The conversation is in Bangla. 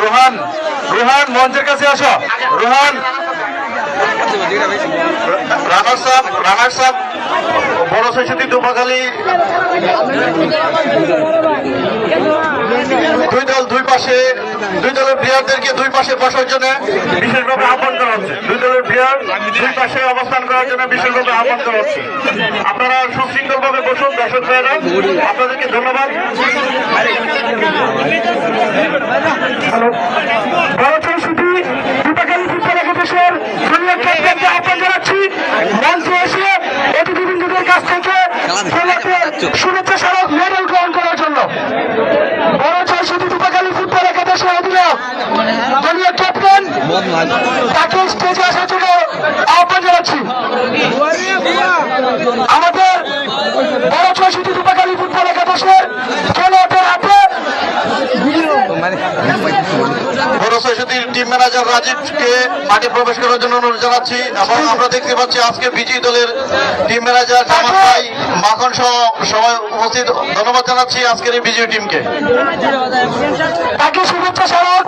রোহান রোহান মঞ্চের কাছে আসো। রোহান রানার সাহেব বড় শৈশী দুপাখালী দুই দল দুই পাশে দুই দলের প্লেয়ারদেরকে দুই পাশে বসার জন্য বিশেষভাবে আহ্বান করা হচ্ছে। দুই দলের প্লেয়ার দুই পাশে অবস্থান করার জন্য বিশেষভাবে আহ্বান করা হচ্ছে। আপনারা সুশৃঙ্খল ভাবে বসুন। দর্শক ভাইয়েরা আপনাদেরকে ধন্যবাদ। বড় চৌষট্টি দুপাখালী ফুটবল একাদশের জুনিয়র ক্যাপ্টেনকে আহ্বান জানাচ্ছি মঞ্চে এসে অতিথিবৃন্দদের কাছ থেকে শুভেচ্ছা স্মারক মেডেল গ্রহণ করার জন্য। বড় চৌষট্টি দুপাখালী ফুটবল একাদশের অধিনায়ক জুনিয়র ক্যাপ্টেন তাকে স্টেজে আসার জন্য আহ্বান জানাচ্ছি। আমাদের বড় চৌষট্টি দুপাখালী ফুটবল একাদশের খেলোয়াড়দের হাতে বড় চৌষট্টির টিম ম্যানেজার রাজীবকে মাঠে প্রবেশ করার জন্য অনুরোধ জানাচ্ছি। এবং আমরা দেখতে পাচ্ছি আজকে বিজয়ী দলের টিম ম্যানেজার জামাত ভাই মাখন সহ সবাই উপস্থিত। ধন্যবাদ জানাচ্ছি আজকের এই বিজয়ী টিমকে। তাকে শুভেচ্ছা স্মারক